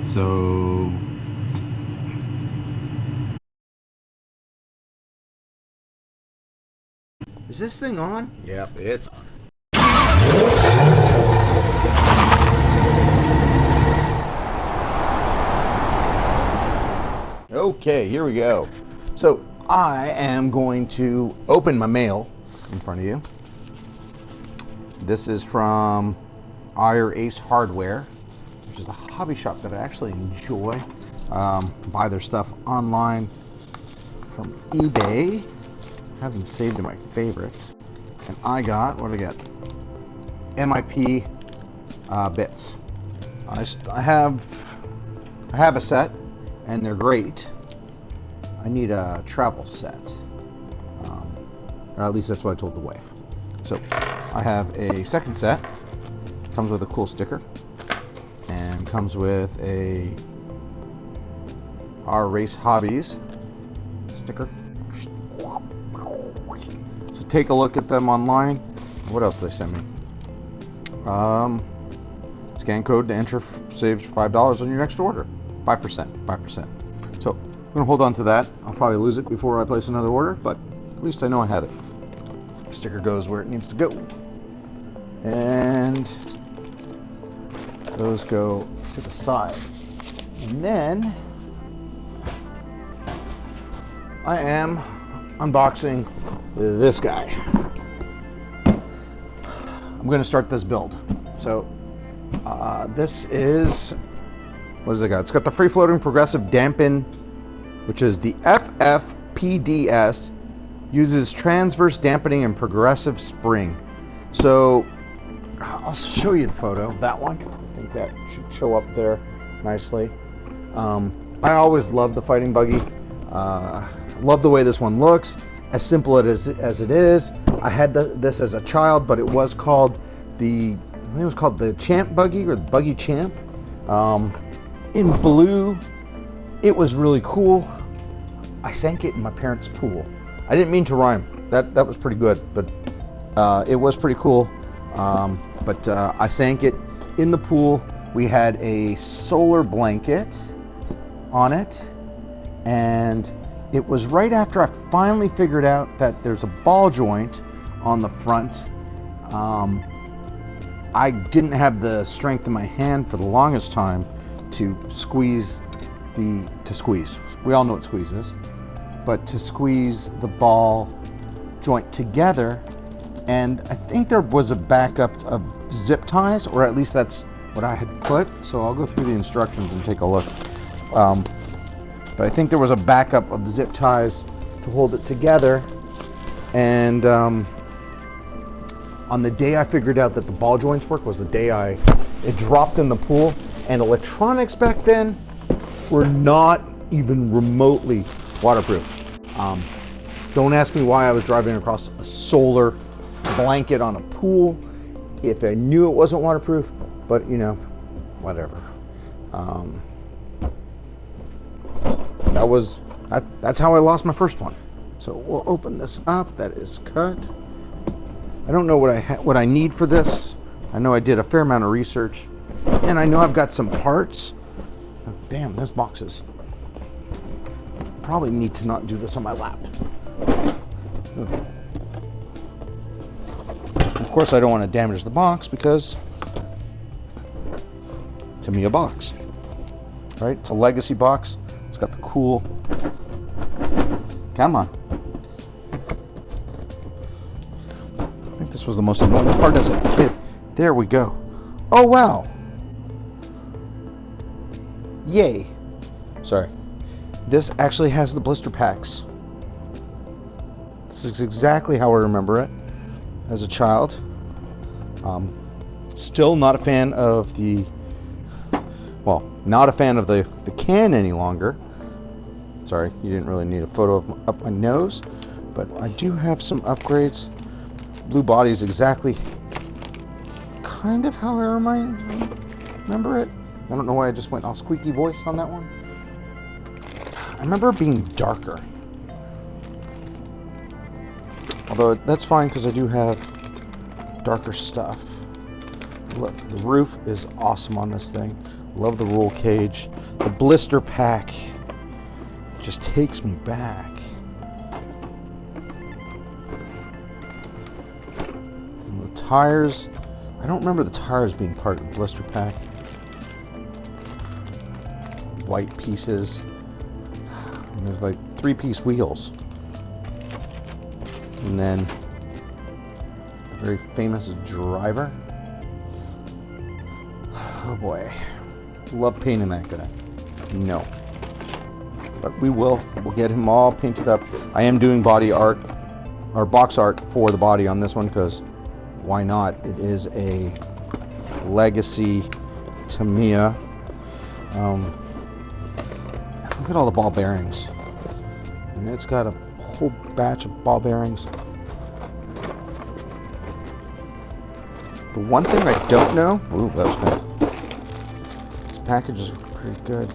So is this thing on? Yep, it's on. Okay, here we go. So I am going to open my mail in front of you. This is from Ire Ace Hardware, which is a hobby shop that I actually enjoy. Buy their stuff online from eBay. Have them saved in my favorites. And I got, what did I get? MIP bits. I have a set, and they're great. I need a travel set, or at least that's what I told the wife. So I have a second set. Comes with a cool sticker, and comes with a Our Race Hobbies sticker. So take a look at them online. What else did they send me? Scan code to enter saves $5 on your next order. 5%. So I'm gonna hold on to that. I'll probably lose it before I place another order, but at least I know I had it. The sticker goes where it needs to go, and those go to the side. And then I am unboxing this guy. I'm going to start this build. So this is, what does it got? It's got the free floating progressive dampen, which is the FFPDS, uses transverse dampening and progressive spring. So I'll show you the photo of that one. I think that should show up there nicely. I always love the Fighting Buggy. Love the way this one looks, as simple as it is. I had this as a child, but it was called the Champ Buggy, or the Buggy Champ. In blue, it was really cool. I sank it in my parents' pool. I didn't mean to rhyme. That was pretty good, but it was pretty cool. But I sank it in the pool. We had a solar blanket on it, and it was right after I finally figured out that there's a ball joint on the front. I didn't have the strength in my hand for the longest time to squeeze. We all know what squeeze is, but to squeeze the ball joint together. And I think there was a backup of zip ties, or at least that's what I had put. So I'll go through the instructions and take a look. But I think there was a backup of zip ties to hold it together. And on the day I figured out that the ball joints work was the day it dropped in the pool. And electronics back then were not even remotely waterproof. Don't ask me why I was driving across a solar blanket on a pool if I knew it wasn't waterproof, but you know, whatever. That's how I lost my first one. So we'll open this up. That is cut. I don't know what I need for this. I know I did a fair amount of research, and I know I've got some parts. Oh, damn, this box is. Probably need to not do this on my lap. Of course, I don't want to damage the box because Tamiya box, right? It's a legacy box. It's got the cool. Come on. I think this was the most annoying part as a kid. There we go. Oh wow. Yay. Sorry. This actually has the blister packs. This is exactly how I remember it as a child. Still not a fan of the can any longer. Sorry, you didn't really need a photo of up my nose, but I do have some upgrades. Blue body is exactly kind of how I remember it. I don't know why I just went all squeaky voice on that one. I remember it being darker. Although that's fine because I do have darker stuff. Look, the roof is awesome on this thing. Love the roll cage. The blister pack just takes me back. And the tires, I don't remember the tires being part of the blister pack. White pieces. And there's like 3-piece wheels. And then a very famous driver. Oh boy. Love painting that guy. No. But we'll get him all painted up. I am doing body art, or box art for the body on this one, because why not? It is a legacy Tamiya. Look at all the ball bearings. And it's got a whole batch of ball bearings. The one thing I don't know, ooh, that was good. This package is pretty good.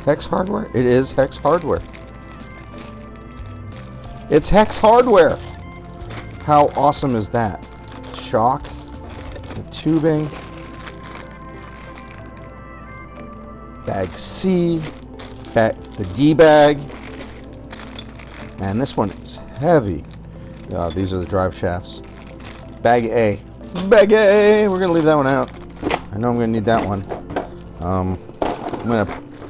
Hex hardware? It is Hex hardware. It's Hex hardware! How awesome is that? Shock, the tubing, bag C, the D bag, and this one is heavy. These are the drive shafts. Bag A. Bag A! We're gonna leave that one out. I know I'm gonna need that one. I'm gonna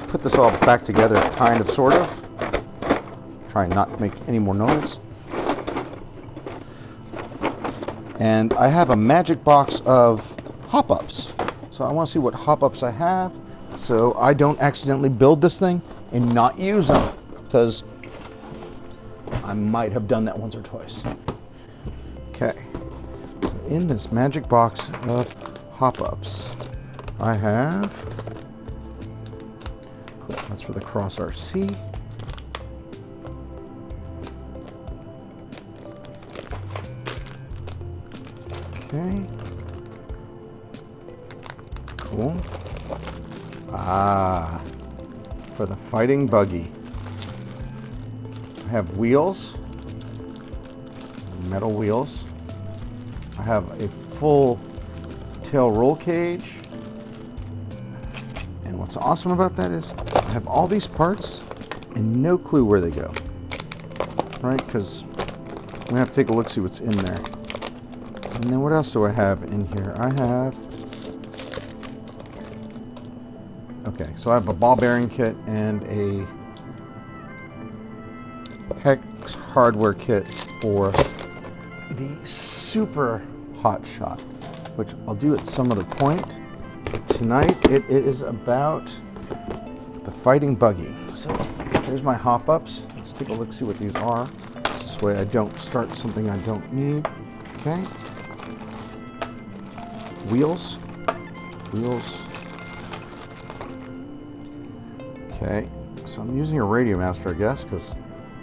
put this all back together, kind of, sort of. Try and not make any more noise. And I have a magic box of hop-ups. So I want to see what hop-ups I have, so I don't accidentally build this thing and not use them, because I might have done that once or twice. Okay. So in this magic box of hop-ups, I have... Cool, that's for the Cross RC. Okay. Cool. For the Fighting Buggy. I have wheels. Metal wheels. I have a full tail roll cage. And what's awesome about that is I have all these parts and no clue where they go. Right? Because I'm going to have to take a look, see what's in there. And then what else do I have in here? I have... Okay, so I have a ball bearing kit and a Hex hardware kit for the Super Hot Shot, which I'll do at some other point. But tonight it is about the Fighting Buggy. So here's my hop-ups. Let's take a look, see what these are. This way I don't start something I don't need. Okay. Wheels. Okay, so I'm using a Radio Master, I guess, because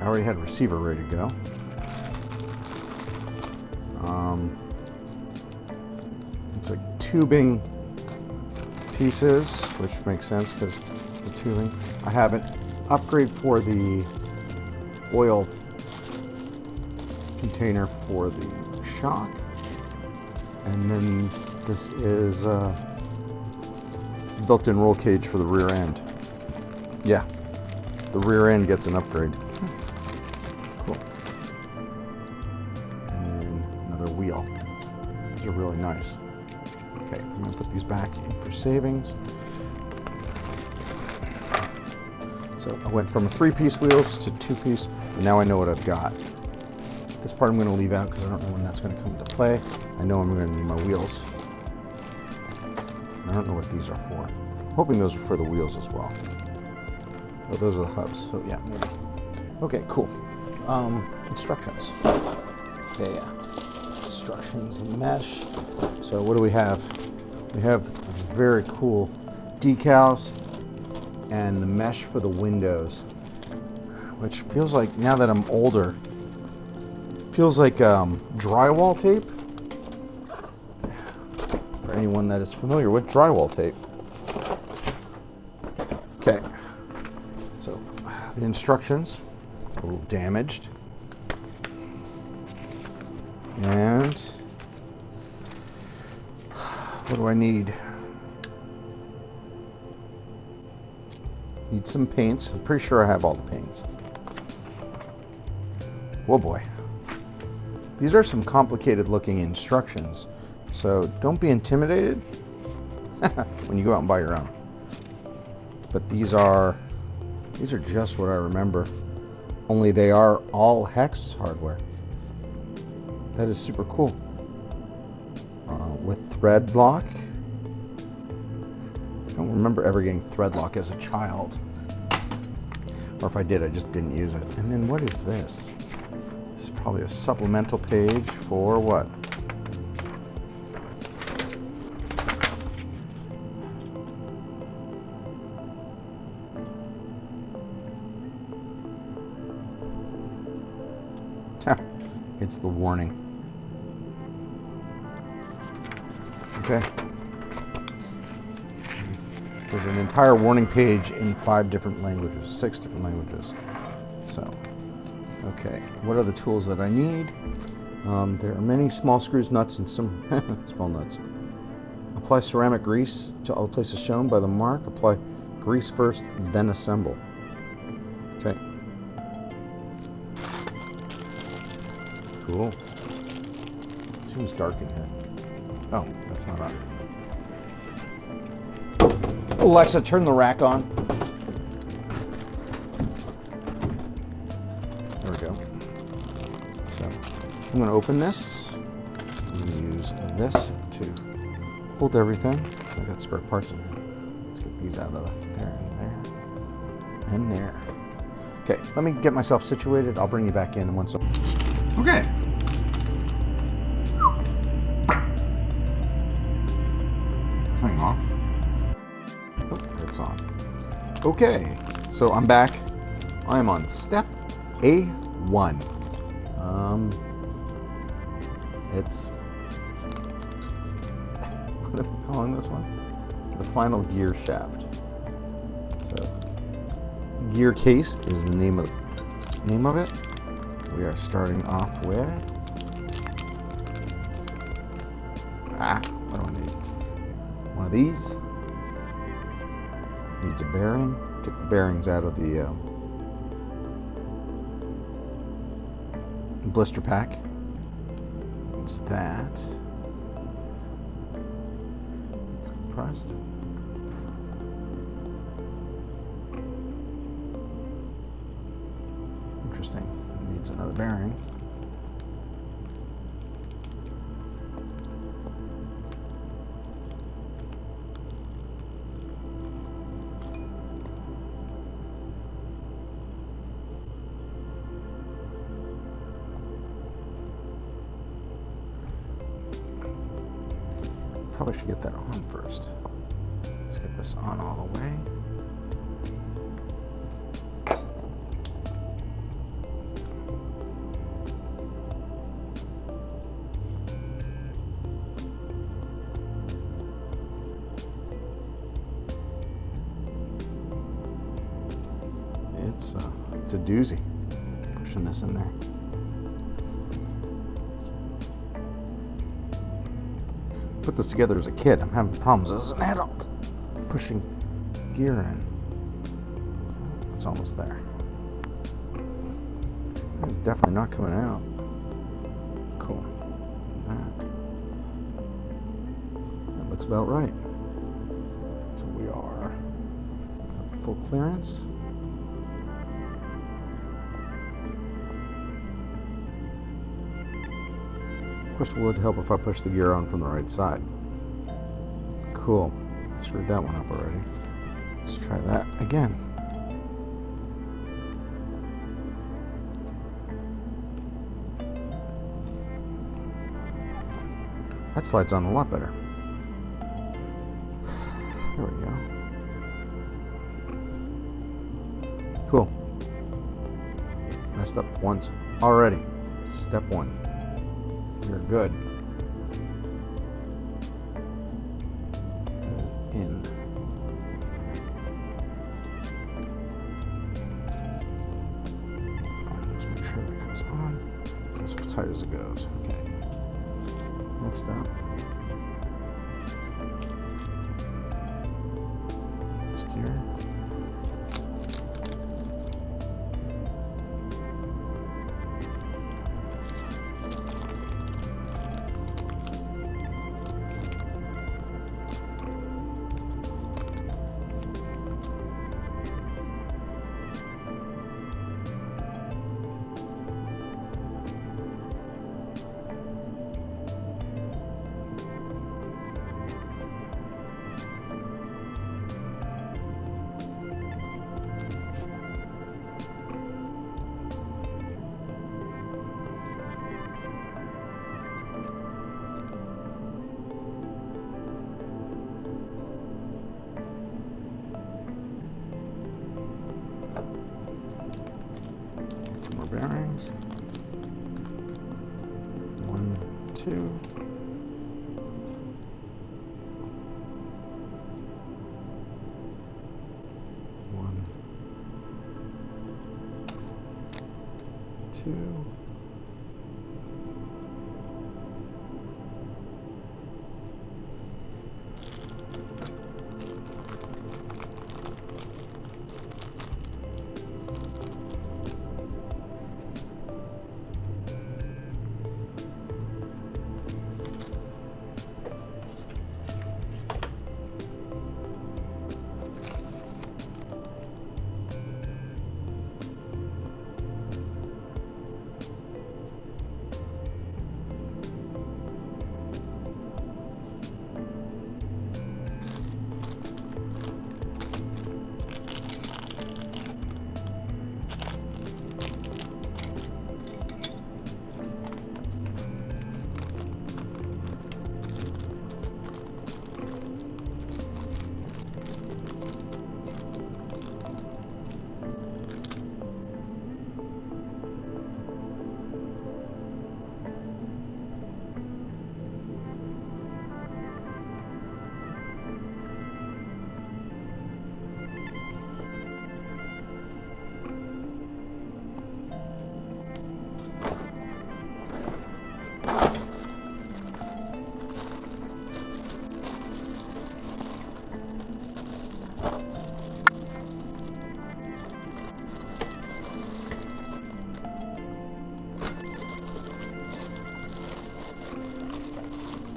I already had a receiver ready to go. It's like tubing pieces, which makes sense because the tubing. I have an upgrade for the oil container for the shock, and then this is built-in roll cage for the rear end. Yeah, the rear end gets an upgrade. Cool. And then another wheel. These are really nice. Okay, I'm going to put these back in for savings. So I went from a 3-piece wheels to 2-piece, and now I know what I've got. This part I'm going to leave out because I don't know when that's going to come into play. I know I'm going to need my wheels. I don't know what these are for. I'm hoping those are for the wheels as well. Oh, those are the hubs, so yeah, maybe. Okay, cool. Instructions. Yeah. Instructions and mesh. So what do we have? We have very cool decals and the mesh for the windows, which feels like, now that I'm older, feels like drywall tape. For anyone that is familiar with drywall tape. Okay. So the instructions, a little damaged, and What do I need? Need some paints. I'm pretty sure I have all the paints. Whoa boy. These are some complicated looking instructions, so don't be intimidated when you go out and buy your own. But these are just what I remember. Only they are all hex hardware. That is super cool. With thread lock. I don't remember ever getting thread lock as a child. Or if I did, I just didn't use it. And then what is this? This is probably a supplemental page for what? It's the warning. Okay. There's an entire warning page in 5 different languages, 6 different languages. So, okay. What are the tools that I need? There are many small screws, nuts, and some small nuts. Apply ceramic grease to all the places shown by the mark. Apply grease first, then assemble. Okay. Cool. Seems dark in here. Oh, that's not on. Alexa, turn the rack on. There we go. So, I'm going to open this. I'm going to use this to hold everything. I got spare parts in here. Let's get these out of there and there. And there. Okay, let me get myself situated. I'll bring you back in once. Okay. This thing off. Oh, it's on. Okay, so I'm back. I'm on step A1. It's, what am I calling this one? The final gear shaft. So, gear case is the name of it. We are starting off with what do I need? One of these. Needs a bearing. Took the bearings out of the blister pack. It's that. It's compressed. Interesting. It needs another bearing. Probably should get that on first. Let's get this on all the way. It's a doozy, pushing this in there. Put this together as a kid. I'm having problems as an adult pushing gear in. It's almost there. It's definitely not coming out. Cool. That looks about right. So we are at full clearance. Of course, it would help if I push the gear on from the right side. Cool. I screwed that one up already. Let's try that again. That slides on a lot better. There we go. Cool. Messed up once already. Step 1. You're good. In. Just make sure that goes on. That's as tight as it goes. Okay. Next up. wheels. 1, 2. 1, 2.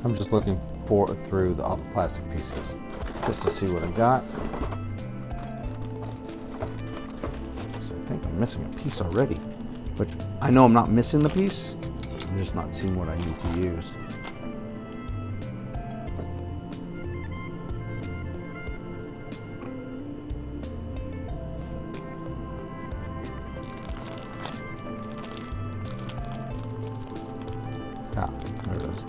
I'm just looking through all the plastic pieces just to see what I got. So I think I'm missing a piece already, which I know I'm not missing the piece. I'm just not seeing what I need to use. Ah, there it is.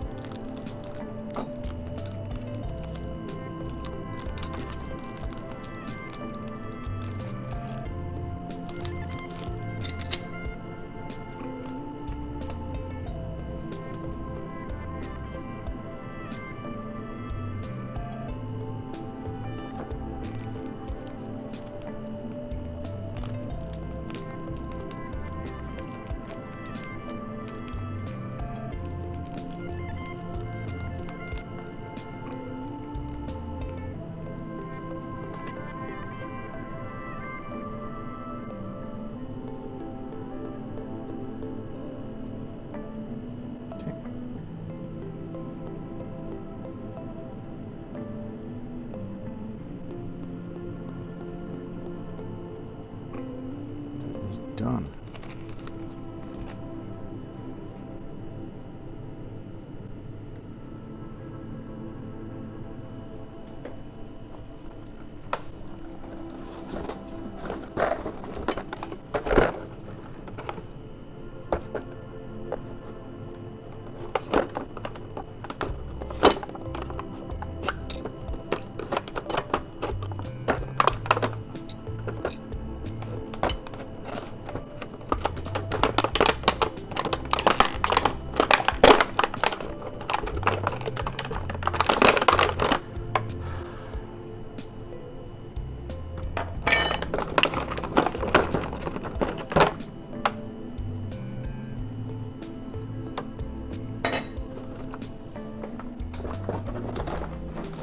Done.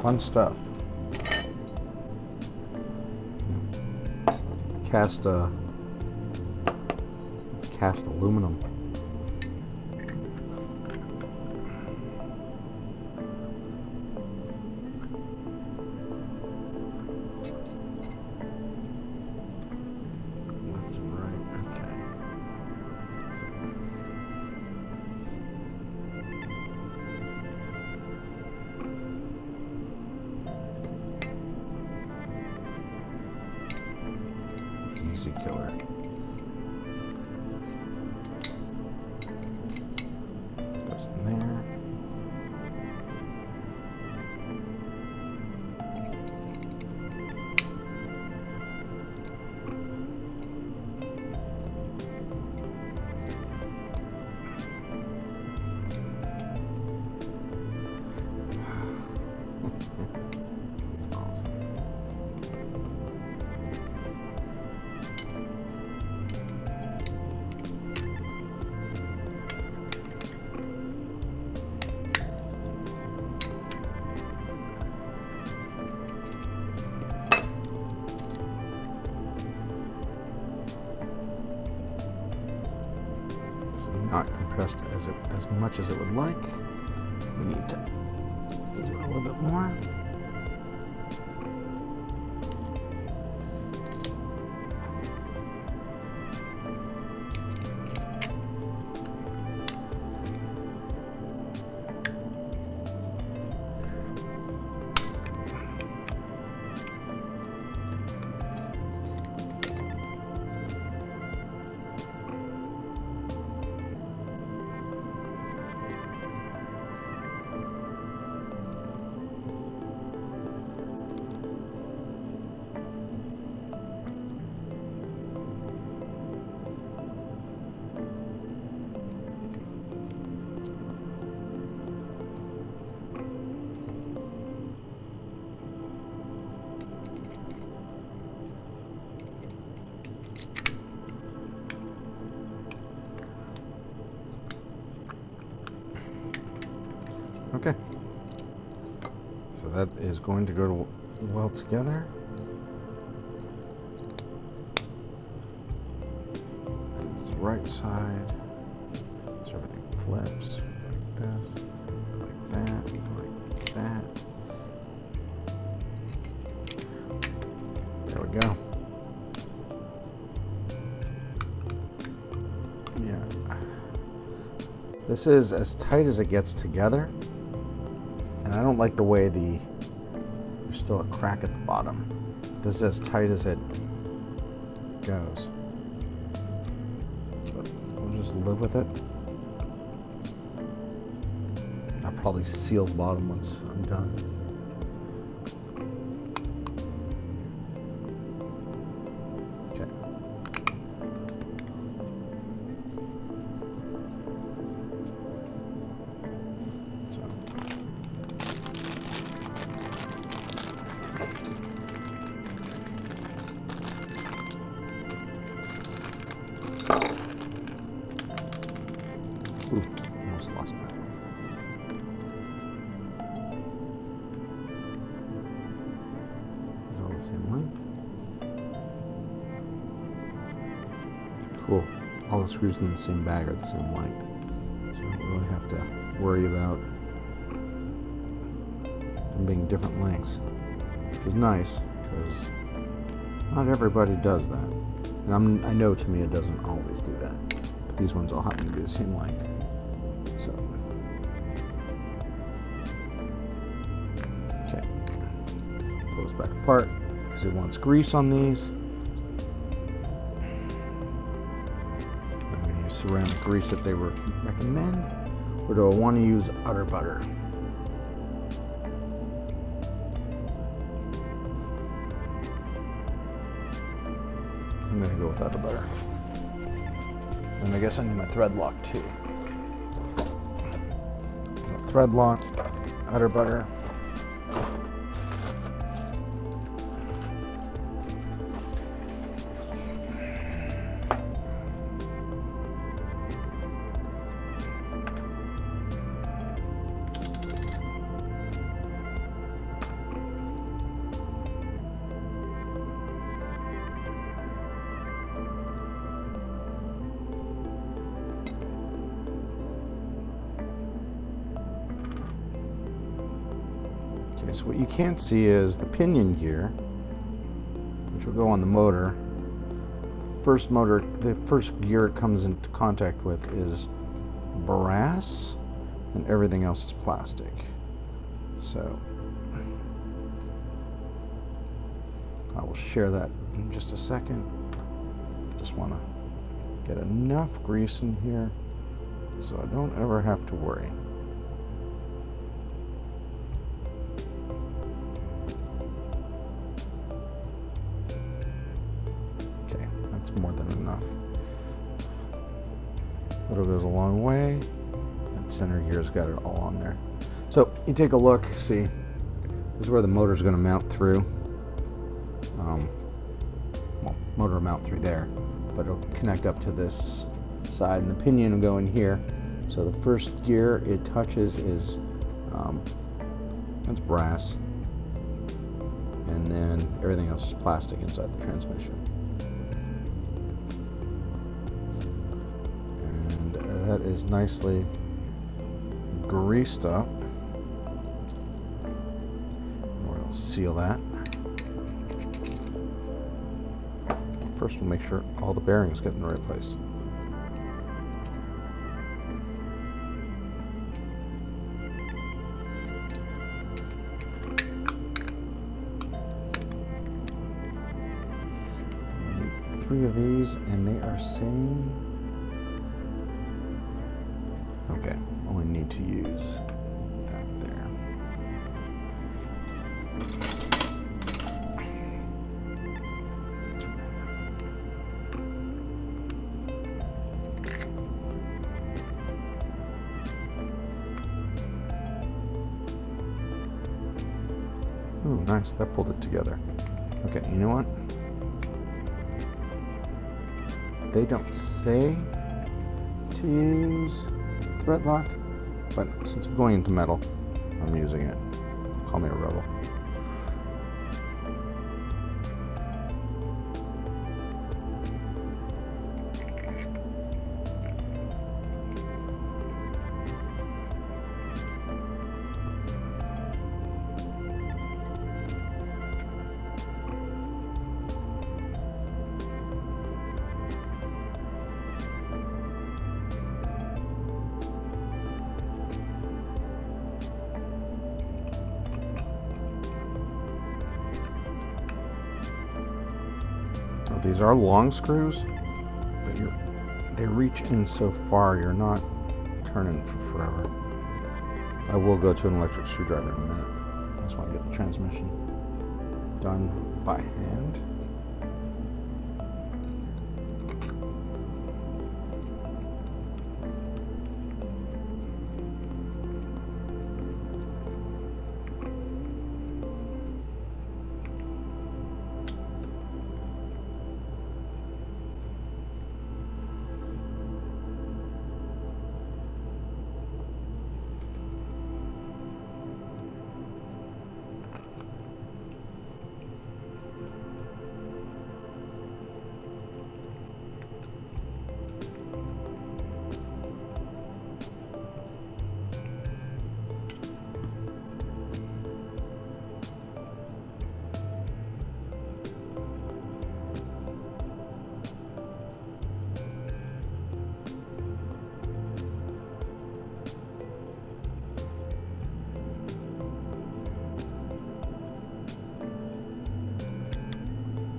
Fun stuff. Cast aluminum. Left and right. Okay. Easy killer. Goes in there. not compressed as much as it would like. We need to do it a little bit more. Okay, so that is going to go well together. It's the right side, so everything flips like this, like that, like that. There we go. Yeah, this is as tight as it gets together. And I don't like the way there's still a crack at the bottom. This is as tight as it goes. But we'll just live with it. I'll probably seal the bottom once I'm done. Okay. Ooh, almost lost that. Is all the same length? Cool. All the screws in the same bag are the same length. So you don't really have to worry about them being different lengths. Which is nice, because not everybody does that. And I know Tamiya doesn't always do that. But these ones all happen to be the same length. So, okay, pull this back apart because it wants grease on these. I'm going to use ceramic grease that they recommend, or do I want to use udder butter? I'm going to go with udder butter. And I guess I need my thread lock too. Thread lock, udder butter. Okay, so what you can't see is the pinion gear, which will go on the motor. The first gear it comes into contact with is brass, and everything else is plastic. So I will share that in just a second. Just want to get enough grease in here so I don't ever have to worry. Okay, that's more than enough. Little goes a long way. That center gear's got it all on there. So you take a look, see, this is where the motor's going to mount through. Well, motor will mount through there, but it'll connect up to this side, and the pinion will go in here. So the first gear it touches is that's brass, and then everything else is plastic inside the transmission. And that is nicely greased up. We'll seal that. First, we'll make sure all the bearings get in the right place. Three of these, and they are saying, okay, only need to use that there. Ooh, nice, that pulled it together. Okay, you know what? They don't say to use thread lock, but since I'm going into metal, I'm using it. Call me a rebel. These are long screws, but they reach in so far you're not turning for forever. I will go to an electric screwdriver in a minute. I just want to get the transmission done by hand.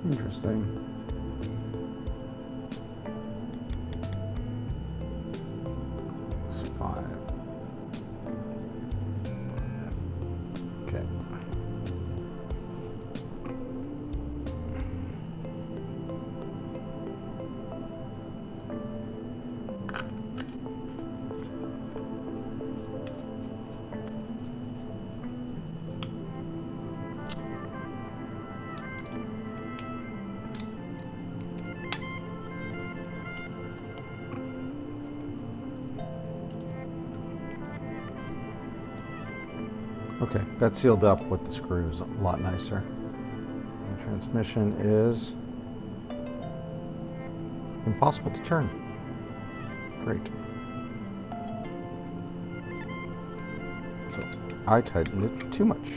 Interesting. It's 5. Okay. Okay, that's sealed up with the screws a lot nicer. The transmission is impossible to turn. Great. So I tightened it too much.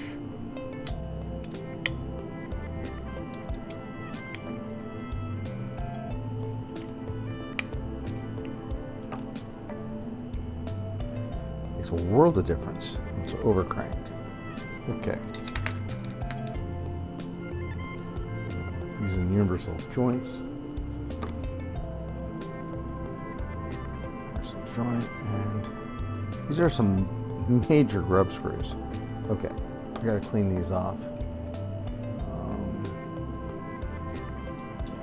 Makes a world of difference. It's overcranked. Okay. Using universal joints. Universal joint, and these are some major grub screws. Okay, I gotta clean these off.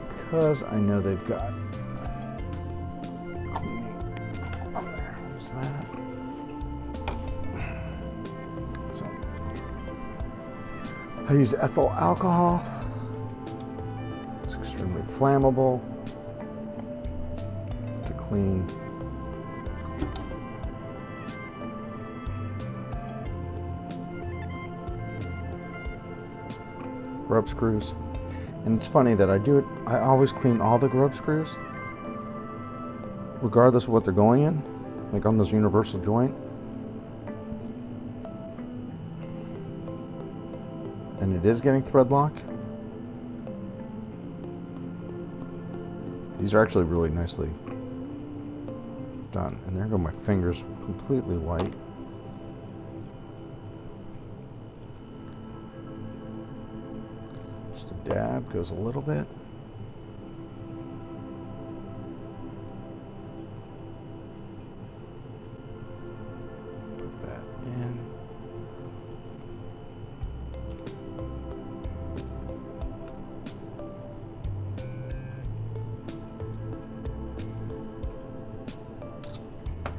Because I know they've got cleaning on there. What's that? So I use ethyl alcohol. It's extremely flammable to clean. Grub screws. And it's funny that I do it, I always clean all the grub screws, regardless of what they're going in. like on this universal joint. And it is getting thread lock. These are actually really nicely done. And there go my fingers, completely white. Just a dab, goes a little bit. Put that in.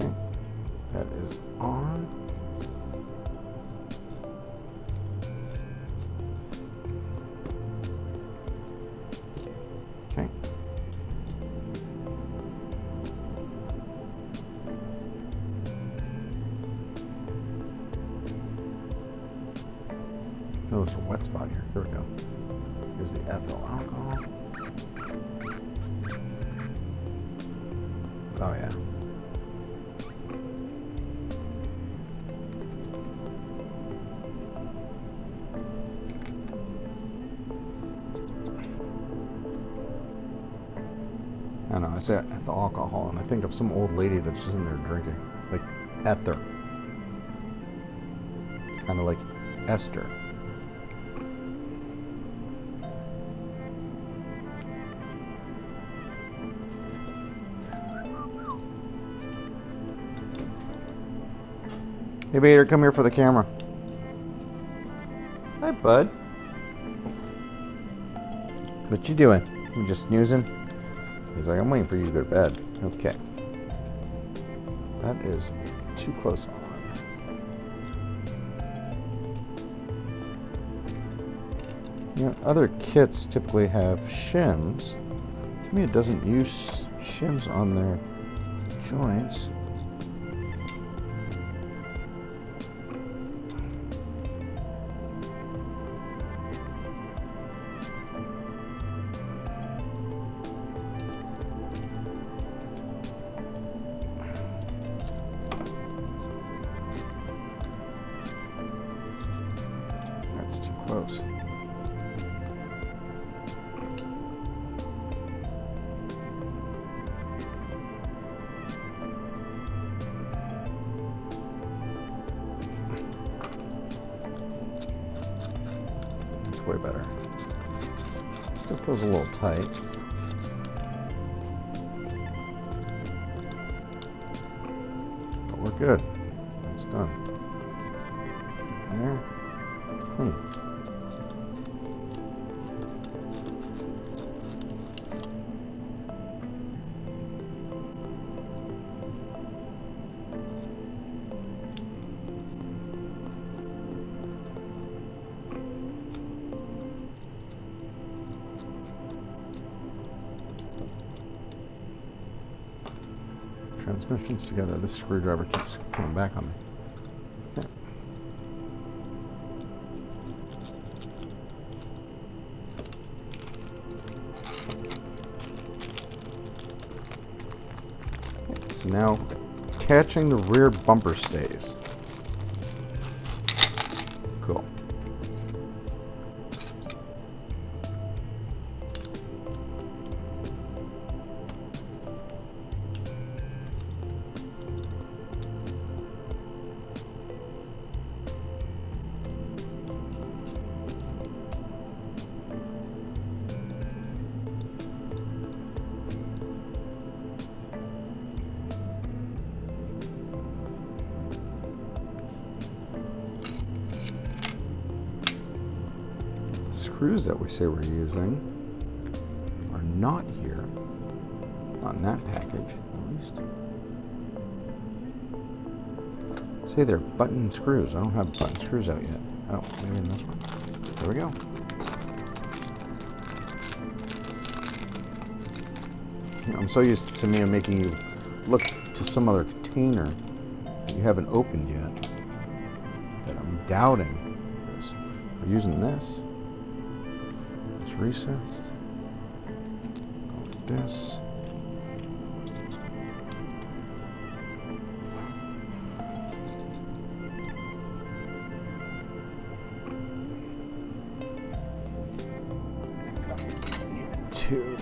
Okay, that is on. Okay. Oh, there's a wet spot here. Here we go. Here's the ethyl alcohol. Oh yeah. I don't know, I say ethyl alcohol and I think of some old lady that's just in there drinking. Like ether. Kind of like Esther. Hey Bader, come here for the camera. Hi bud. What you doing? You just snoozing? He's like, I'm waiting for you to go to bed. Okay. That is too close on. You know, other kits typically have shims. To me, it doesn't use shims on their joints. That's too close. That's way better. Still feels a little tight. But we're good. It's done. There. Clean. Transmissions together. This screwdriver keeps coming back on me. Okay. So now attaching the rear bumper stays. Cool. Screws that we say we're using are not here. Not in that package, at least. Say they're button screws. I don't have button screws out yet. Oh, maybe in this one. There we go. You know, I'm so used to Tamiya making you look to some other container that you haven't opened yet that I'm doubting this. We're using this. It's recessed. Go like this. 2.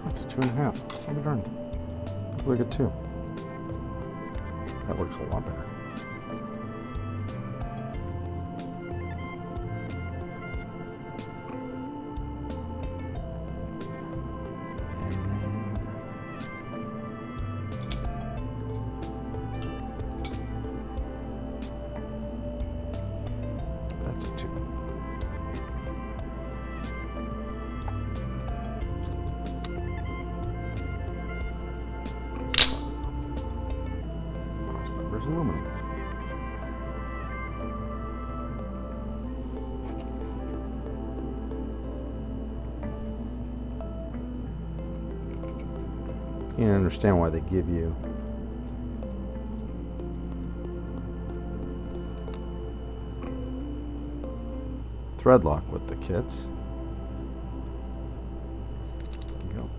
That's a 2.5. I'll be darned. Look at 2. That works a lot better. That's a 2. There's aluminum. You can understand why they give you thread lock with the kits. There you go.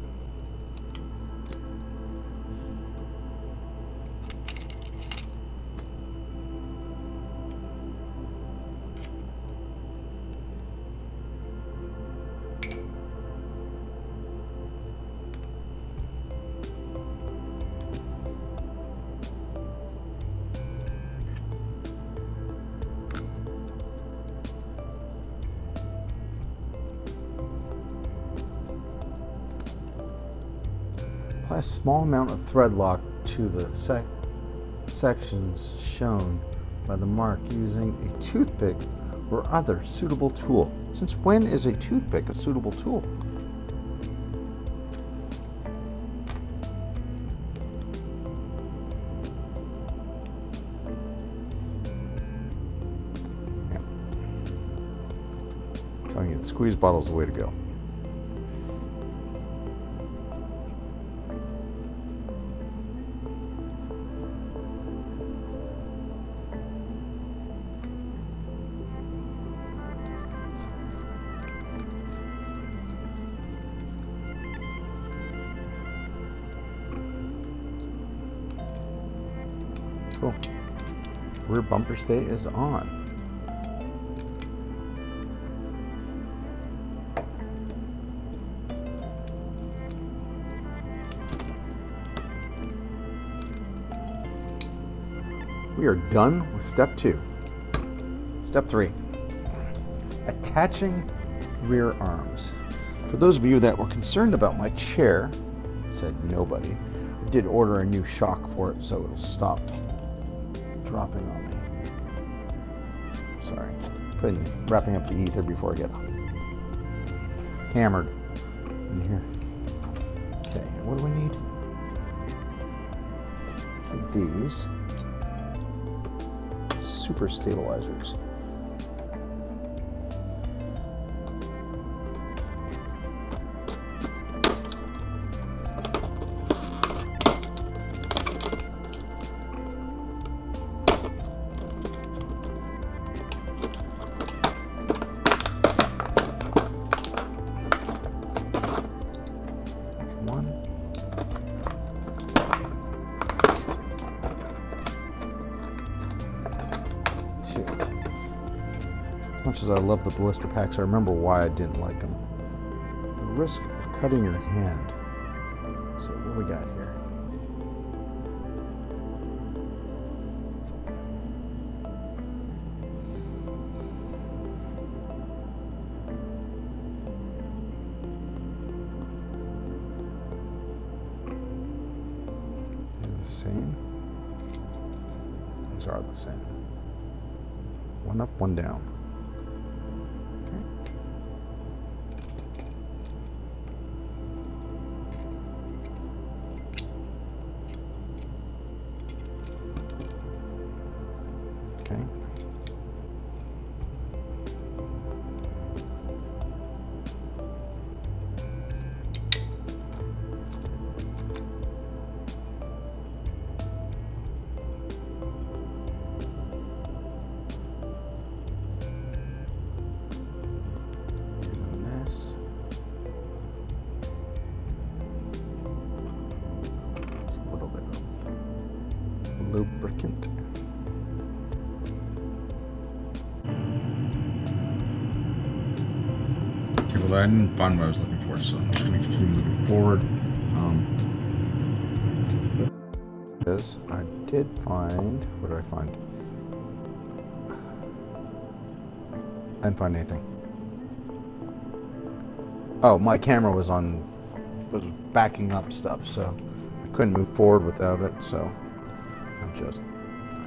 Apply a small amount of thread lock to the sections shown by the mark using a toothpick or other suitable tool. Since when is a toothpick a suitable tool? Yeah. I'm telling you, the squeeze bottle's the way to go. Cool. Rear bumper stay is on. We are done with step 2. Step 3. Attaching rear arms. For those of you that were concerned about my chair, said nobody, I did order a new shock for it so it'll stop dropping on me. Sorry, wrapping up the ether before I get hammered in here. Okay, what do we need? These super stabilizers. As much as I love the blister packs, I remember why I didn't like them. The risk of cutting your hand. So what do we got here? These are the same. These are the same. One up, one down. Okay. lubricant. Okay, well, I didn't find what I was looking for, so I'm just going to continue moving forward. Because I did find, what did I find? I didn't find anything. Oh, my camera was backing up stuff, so I couldn't move forward without it, so I just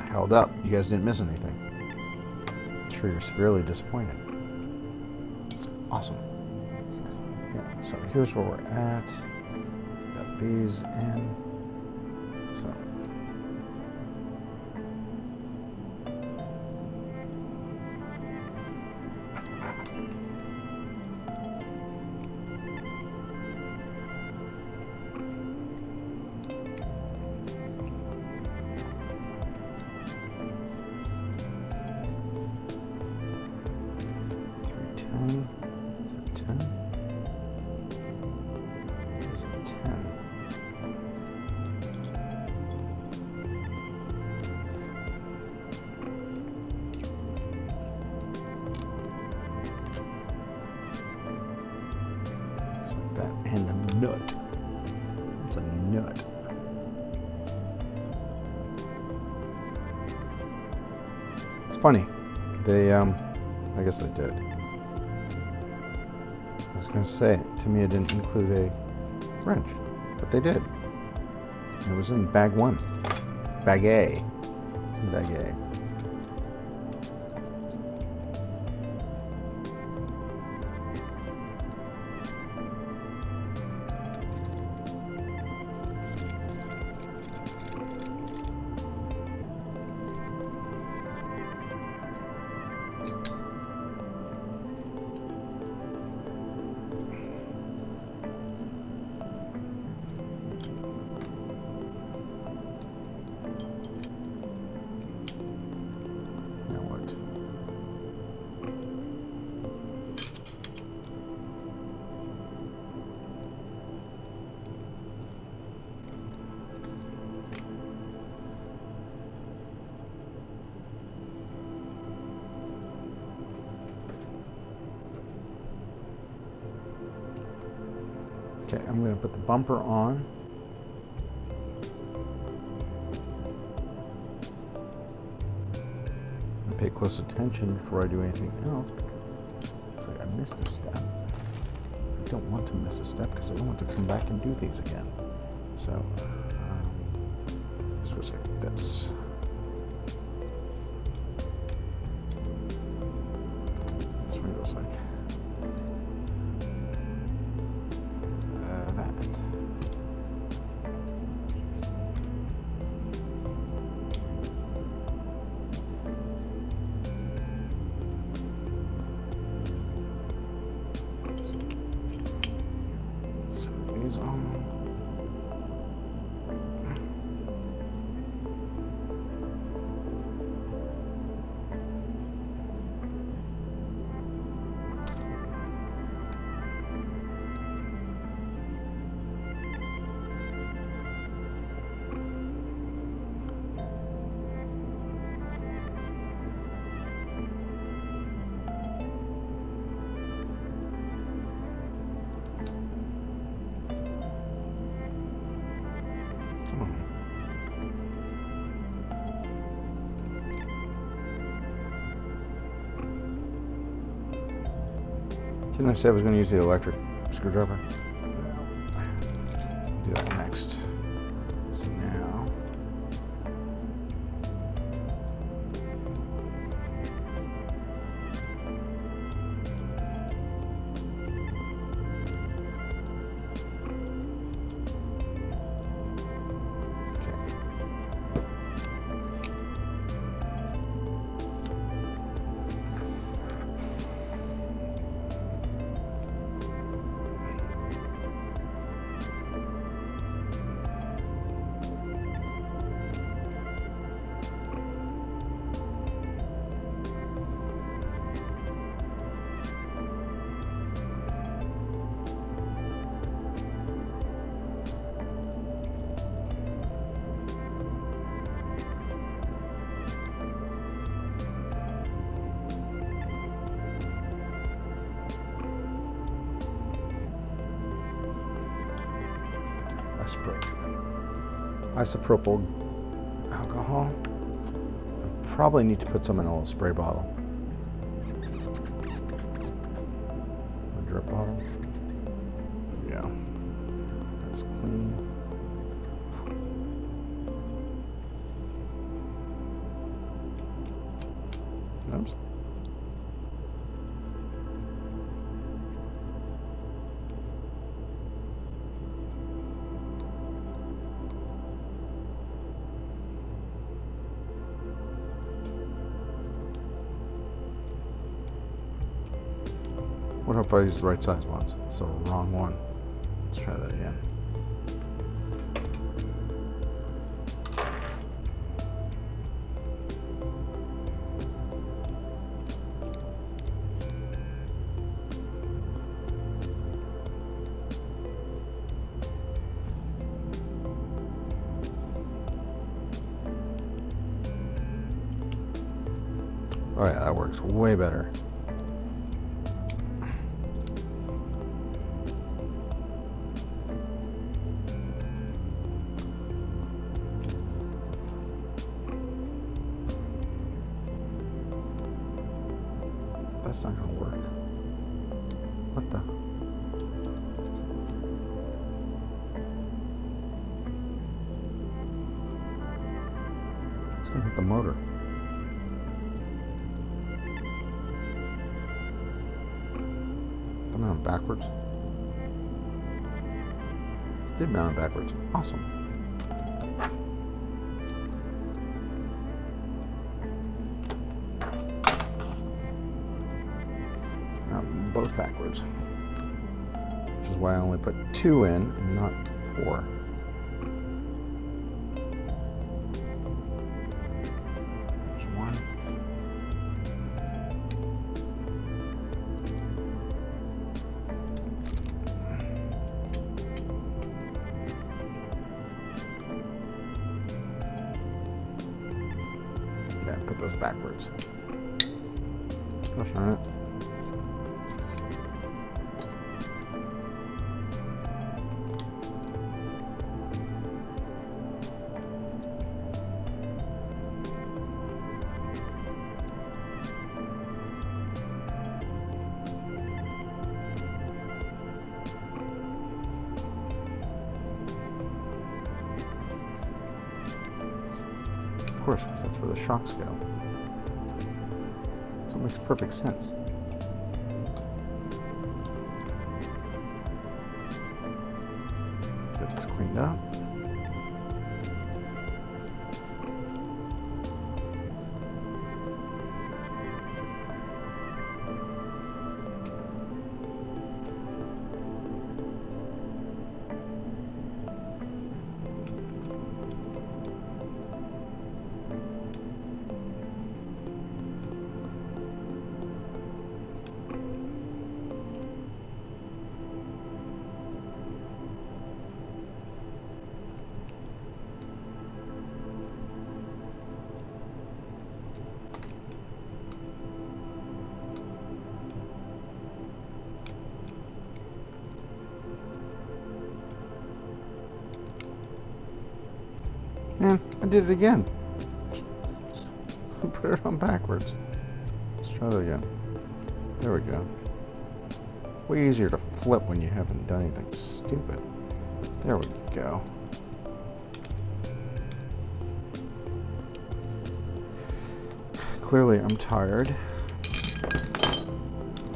held up. You guys didn't miss anything. I'm sure you're severely disappointed. It's awesome. Okay, so here's where we're at. Got these in. So. Is it 10? Is it 10? So that and a nut. It's a nut. It's funny. They, I guess they did. I was going to say, Tamiya didn't include a wrench, but they did. It was in bag 1. Bag A. It's in bag A. Okay, I'm going to put the bumper on. And pay close attention before I do anything else because it looks like I missed a step. I don't want to miss a step because I don't want to come back and do things again. So, this looks like this. This one looks like that. Didn't I say I was going to use the electric screwdriver? Do that next. So now, isopropyl alcohol. I probably need to put some in a little spray bottle. A drip bottle. Yeah. That's clean. Oops. What if I use the right size ones? It's the wrong one. Let's try that again. Oh yeah, that works way better. That's not gonna work. What the? It's gonna hit the motor. Mount it backwards. Did mount it backwards. Awesome. Mount them both backwards. Which is why I only put 2 in and not 4. There's 1. Yeah, put those backwards. Gosh darn it. Of course, because that's where the shocks go. So it makes perfect sense. Get this cleaned up. And I did it again. Put it on backwards. Let's try that again. There we go. Way easier to flip when you haven't done anything stupid. There we go. Clearly I'm tired.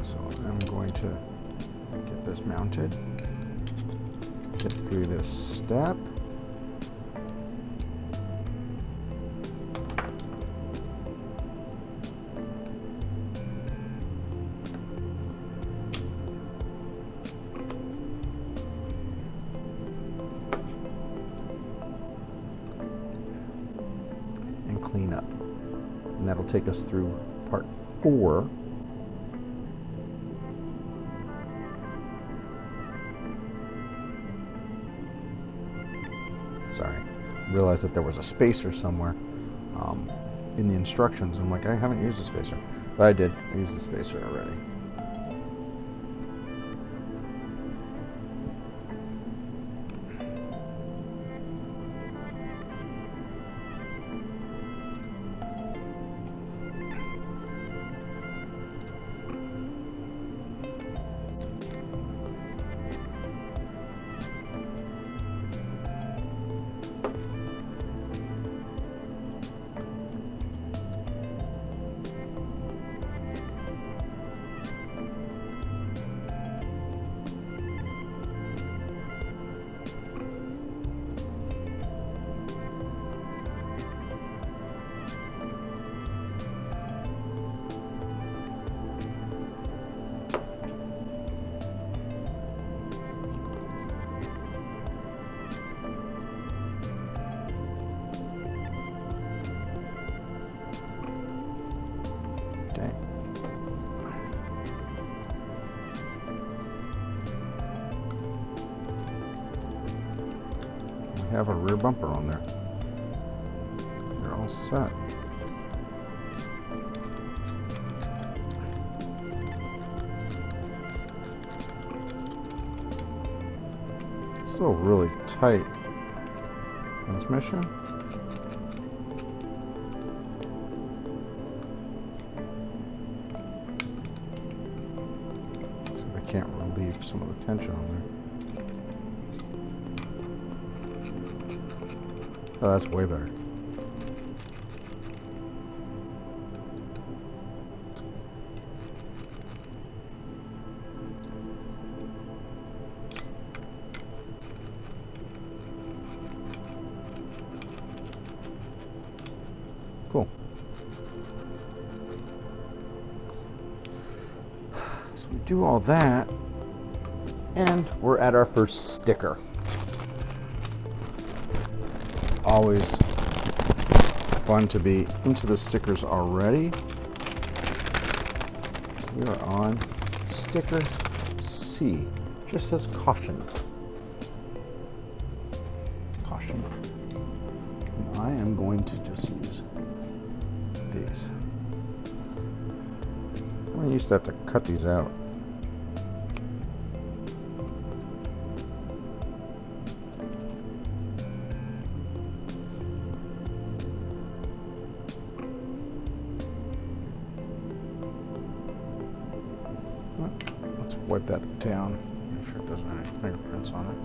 So I'm going to get this mounted. Get through this step. Clean up, and that'll take us through part 4. Sorry, realized that there was a spacer somewhere in the instructions. I'm like, I haven't used a spacer, but I did. I used the spacer already. Have a rear bumper on there. You're all set. Still really tight transmission. See if I can't relieve some of the tension on there. Oh, that's way better. Cool. So we do all that, and we're at our first sticker. Always fun to be into the stickers already. We are on sticker C. Just says caution. Caution. And I am going to just use these. I used to have to cut these out. Let's wipe that down. Make sure it doesn't have any fingerprints on it.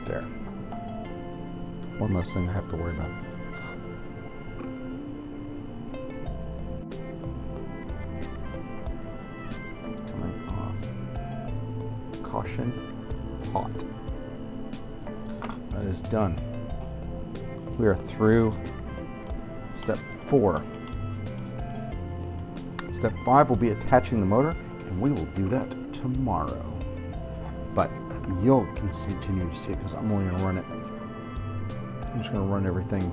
There. One less thing I have to worry about. Coming off. Caution, hot. That is done. We are through step 4. Step 5 will be attaching the motor, and we will do that tomorrow. But you'll continue to see it because I'm only going to run it. I'm just going to run everything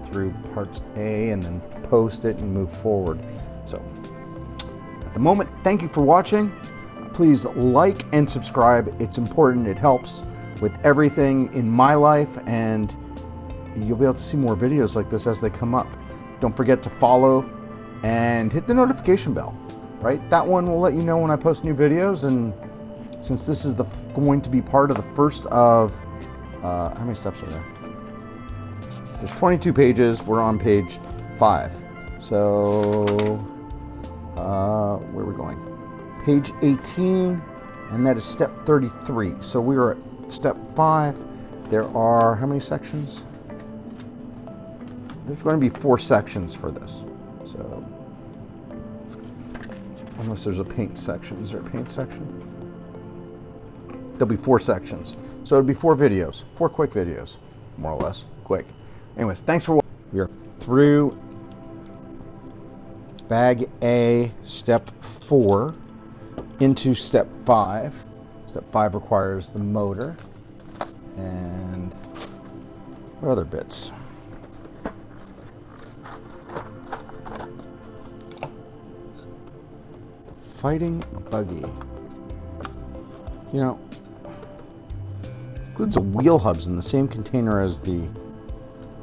through parts A and then post it and move forward. So at the moment, thank you for watching. Please like and subscribe. It's important. It helps with everything in my life, and you'll be able to see more videos like this as they come up. Don't forget to follow and hit the notification bell, right? That one will let you know when I post new videos. And since this is going to be part of the first of, how many steps are there? There's 22 pages. We're on page 5. So, where are we going? Page 18, and that is step 33. So we are at step 5. There are, how many sections? There's going to be 4 sections for this. So, unless there's a paint section. Is there a paint section? There'll be 4 sections. So it'll be 4 videos. 4 quick videos. More or less. Quick. Anyways, thanks for watching. We are through bag A, step 4, into step 5. Step 5 requires the motor. And what other bits? Fighting Buggy. You know, includes a wheel hubs in the same container as the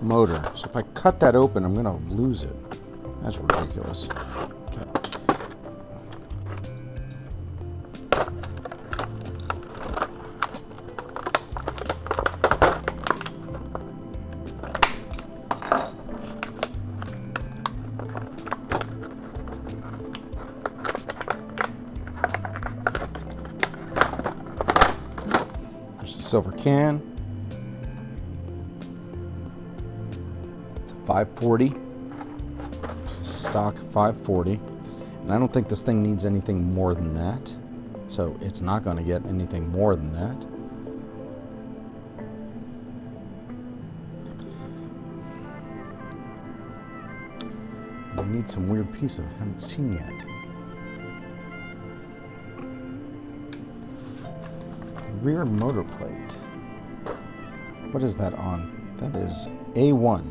motor. So if I cut that open, I'm going to lose it. That's ridiculous. Okay. There's the silver can. It's a 540. It's the stock 540. And I don't think this thing needs anything more than that. So it's not going to get anything more than that. I need some weird piece I haven't seen yet. Rear motor plate. What is that on? That is A1.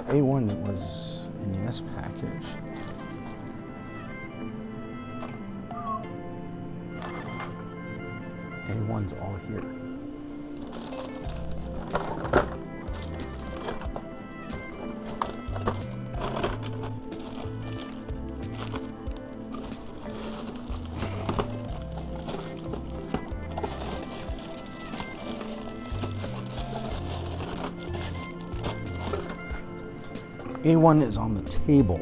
A1 was in this package. A1's all here. A1 is on the table.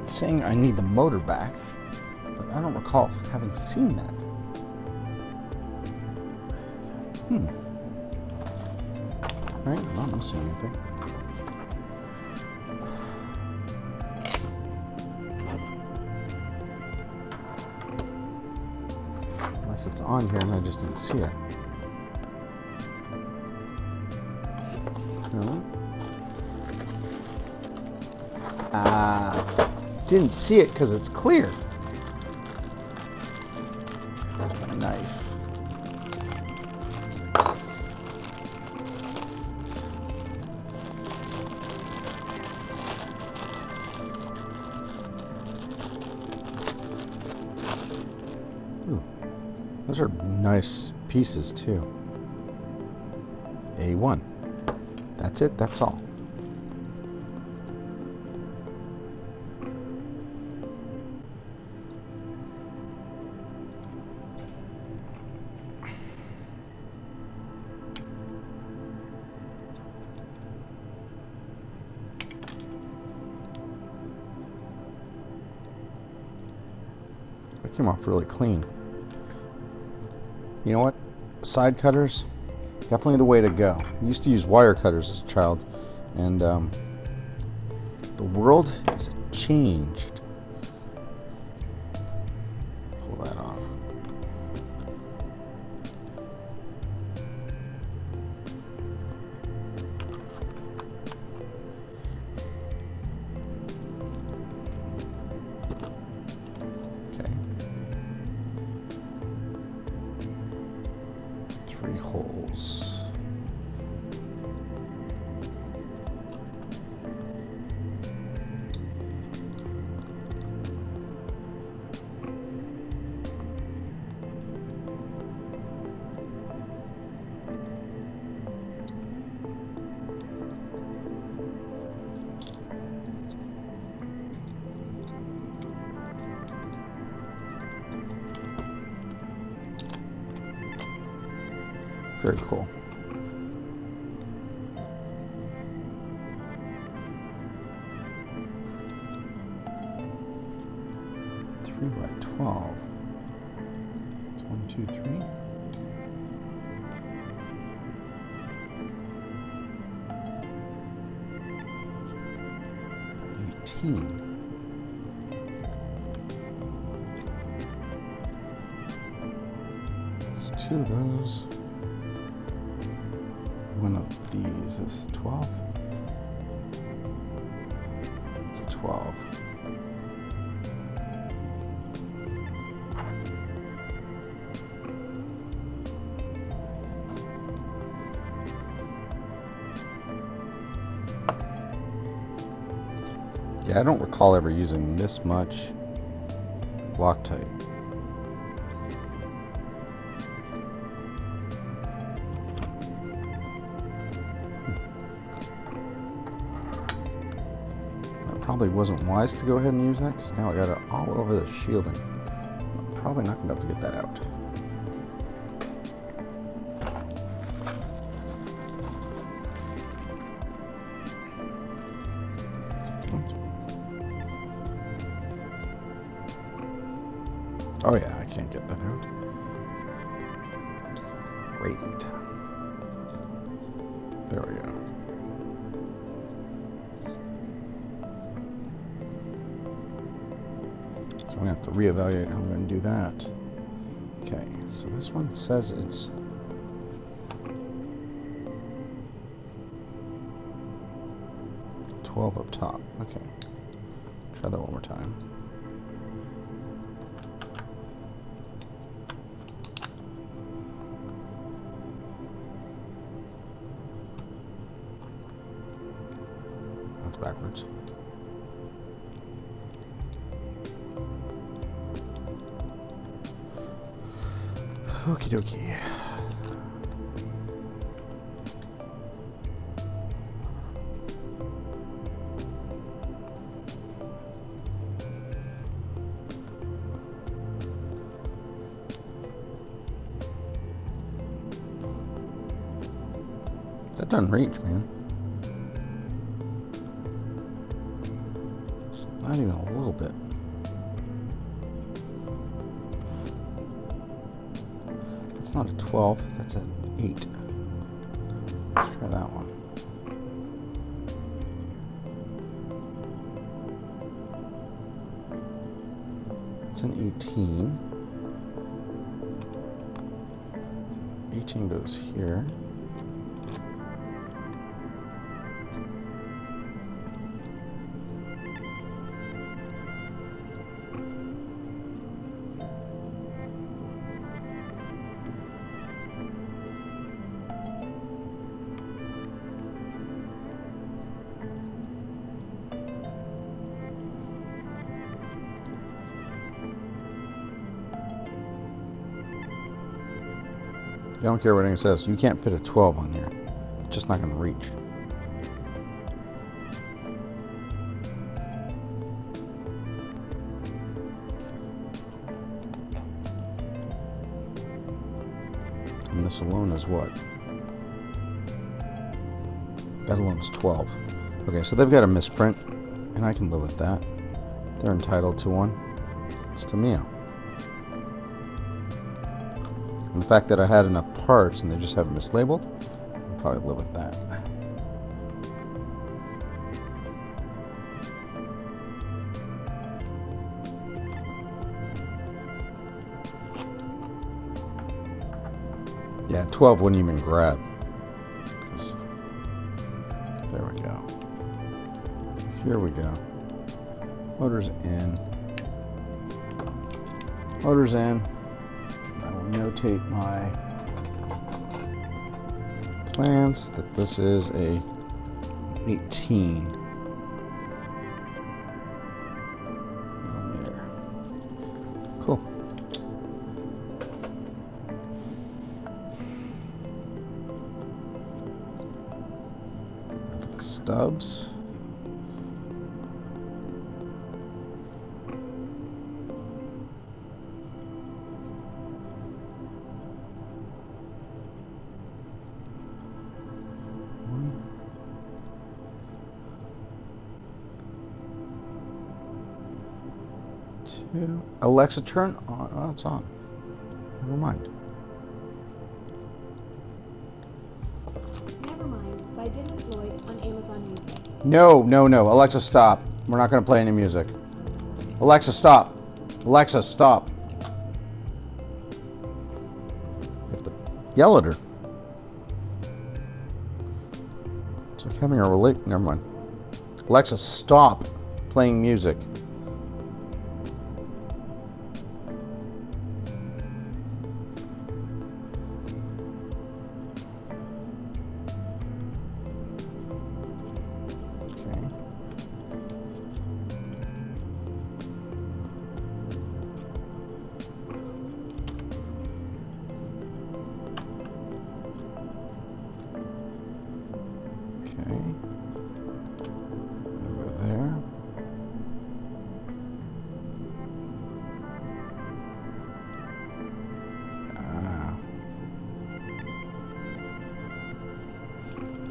It's saying I need the motor back, but I don't recall having seen that. Right, I'm not missing anything. Unless it's on here and I just didn't see it. No. Didn't see it because it's clear. There's my knife. Ooh, those are nice pieces too. A1. That's it, that's all. Came off really clean. You know what? Side cutters, definitely the way to go. I used to use wire cutters as a child, and the world has changed. Pull that off. Holes. Very cool. Three by 12. It's 1, 2, 3. 18. It's 2 of those. One of these is 12. It's a 12. Yeah, I don't recall ever using this much Loctite. probably wasn't wise to go ahead and use that because now I got it all over the shielding. I'm probably not going to be able to get that out. Oh yeah, I can't get that out. Great. There we go. So I'm going to have to reevaluate how I'm going to do that. Okay, so this one says it's $12 up top. Okay, try that one more time. That's backwards. Okie dokie. That doesn't reach, man. Not even a little bit. That's not a 12, that's an 8. Let's try that one. It's an 18. 18 goes here. I don't care what anyone says, you can't fit a 12 on here. It's just not going to reach. And this alone is what? That alone is 12. Okay, so they've got a misprint, and I can live with that. They're entitled to one. It's Tamiya. And the fact that I had enough parts and they just have it mislabeled, I'll probably live with that. Yeah, 12 wouldn't even grab. There we go. So here we go. Motors in. Motors in. I will notate my plans that this is a 18 millimeter. Cool. Look at the stubs. Alexa, turn on. Oh, it's on. Never mind. Never Mind by Dennis Lloyd on Amazon Music. No. Alexa, stop. We're not going to play any music. Alexa, stop. Alexa, stop. You have to yell at her. It's like having a Never mind. Alexa, stop playing music.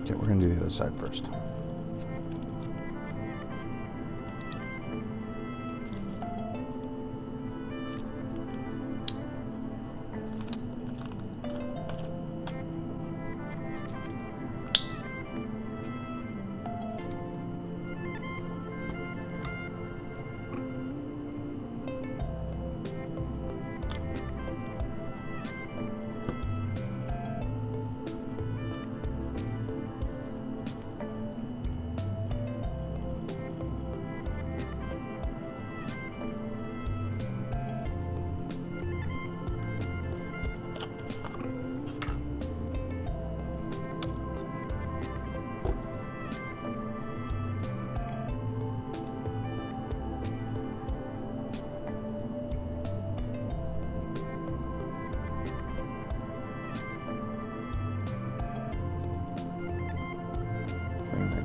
Okay, we're going to do the other side first.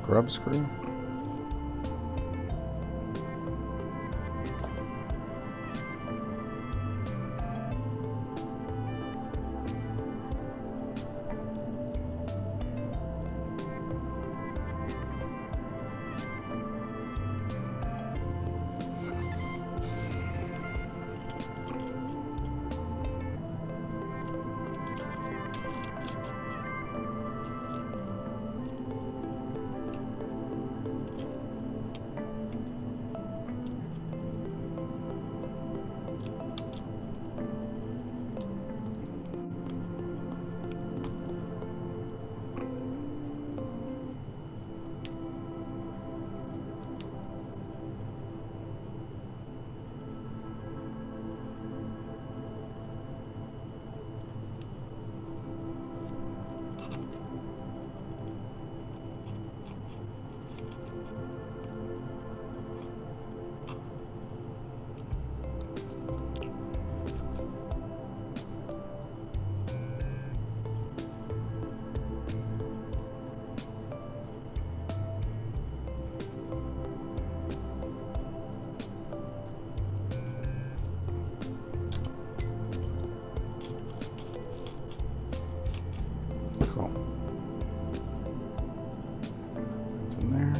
Grub screw. Cool. It's in there.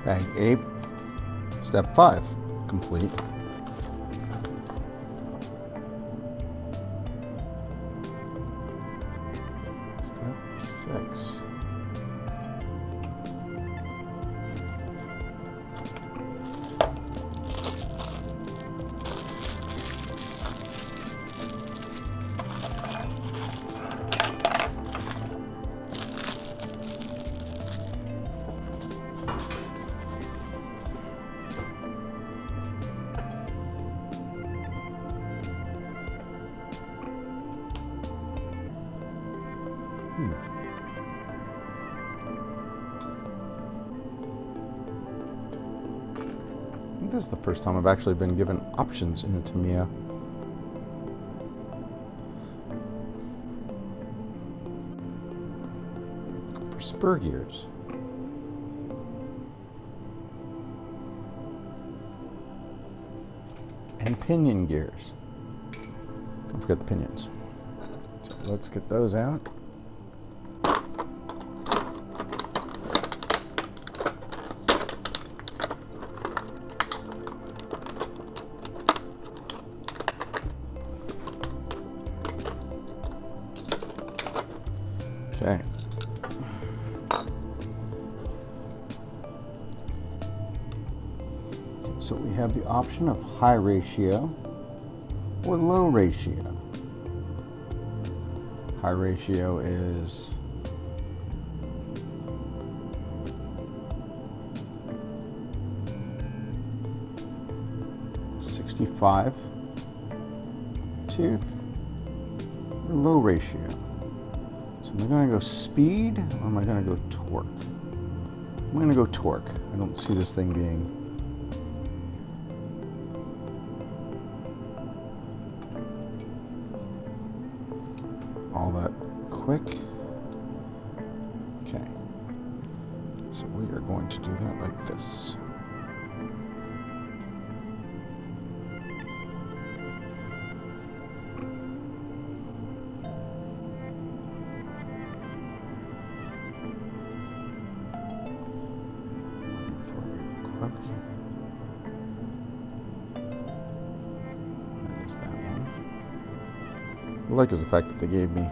Bag 8, step 5, complete. Step 6. This is the first time I've actually been given options in a Tamiya. For spur gears. And pinion gears. Don't forget the pinions. So let's get those out. Okay. So we have the option of high ratio or low ratio. High ratio is 65 tooth or low ratio. So am I going to go speed or am I going to go torque? I'm going to go torque. I don't see this thing being all that quick. Okay, so we are going to do that like this. There's that one. What I like is the fact that they gave me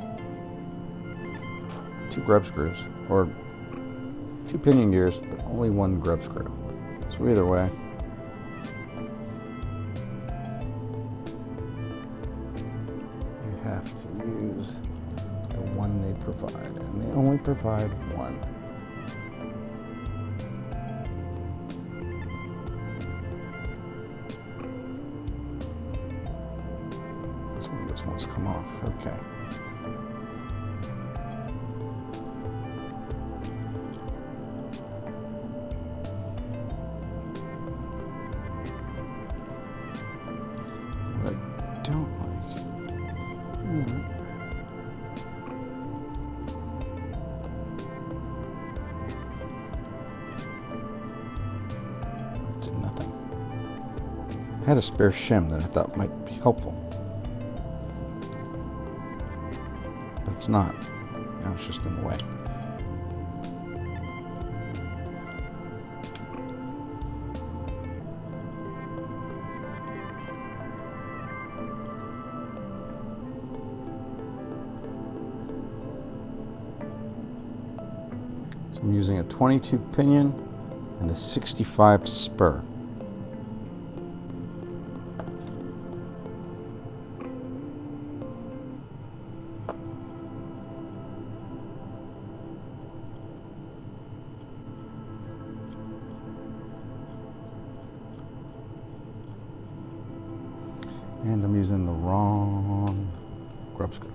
2 grub screws, or 2 pinion gears, but only 1 grub screw. So either way, you have to use the one they provide, and they only provide 1. This one's come off. Okay. What I don't like. Did nothing. I had a spare shim that I thought might be helpful. It's not. Now it's just in the way. So I'm using a 20-tooth pinion and a 65 spur. And I'm using the wrong grub screw.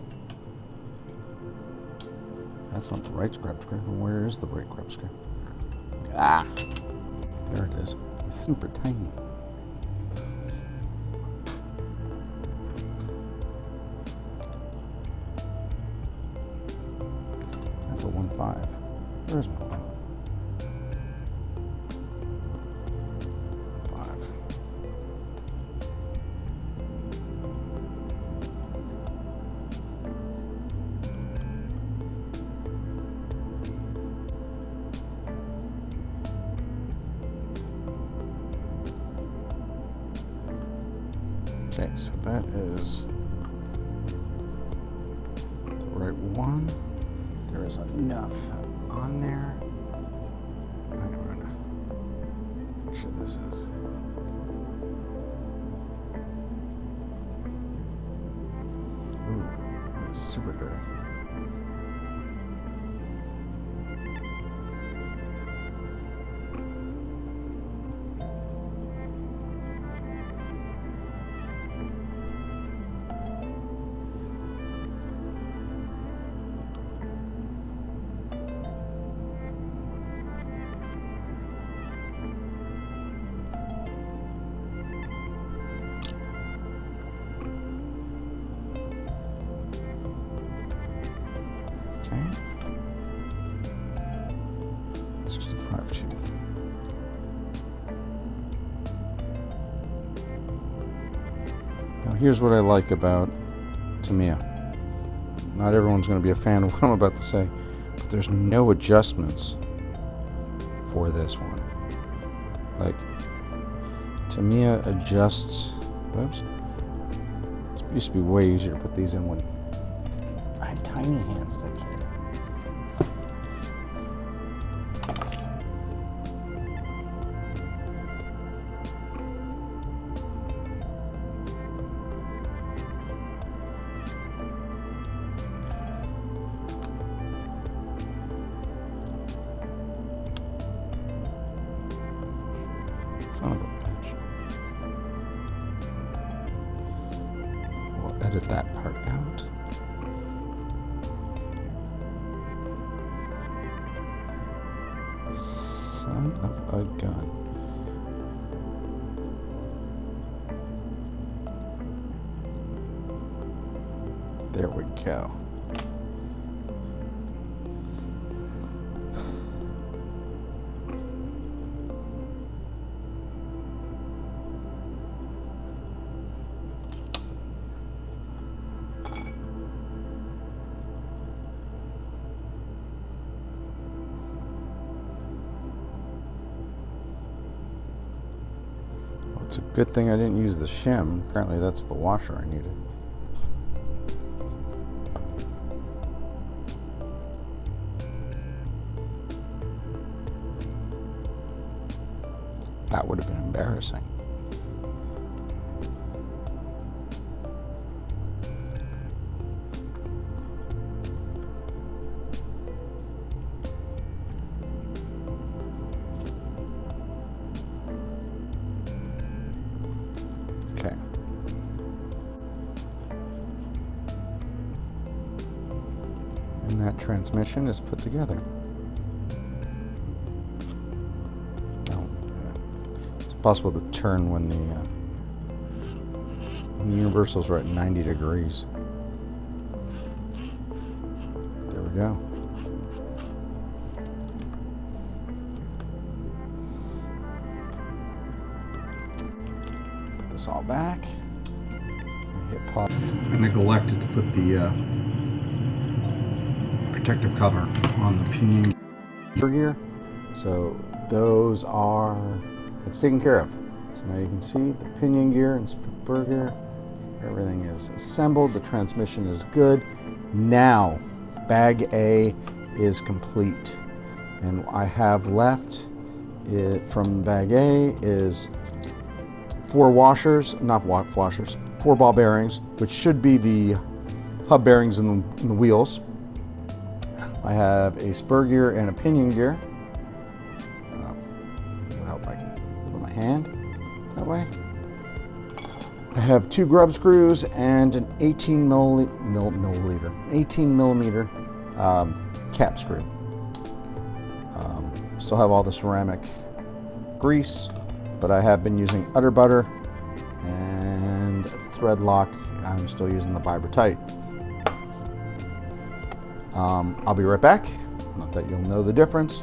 That's not the right grub screw. Where is the right grub screw? Ah! There it is. It's super tiny. That's a 1.5. Where's my 1? Okay, so that is the right one. There is enough on there. I'm going to make sure this is. Ooh, that is super good. Okay. 65 tooth. Now here's what I like about Tamiya. Not everyone's going to be a fan of what I'm about to say, but there's no adjustments for this one. Like, Tamiya adjusts. Whoops. It used to be way easier to put these in when I had tiny hands as a kid. Son of a bitch. We'll edit that part out. Son of a gun. There we go. It's a good thing I didn't use the shim. Apparently that's the washer I needed. That would have been embarrassing. Okay. And that transmission is put together. No, it's possible to turn when the universals are at 90 degrees. There we go. Put this all back. Hit pause. I neglected to put the protective cover on the pinion gear. So those are, it's taken care of. So now you can see the pinion gear and spur gear. Everything is assembled. The transmission is good. Now, bag A is complete. And I have left from bag A is 4 washers, not washers, 4 ball bearings, which should be the hub bearings in the wheels. I have a spur gear and a pinion gear. I hope I can put my hand that way. I have 2 grub screws and an 18 millimeter cap screw. Still have all the ceramic grease, but I have been using udder butter and thread lock. I'm still using the Vibra-Tite. I'll be right back. Not that you'll know the difference,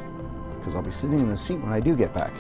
because I'll be sitting in the seat when I do get back.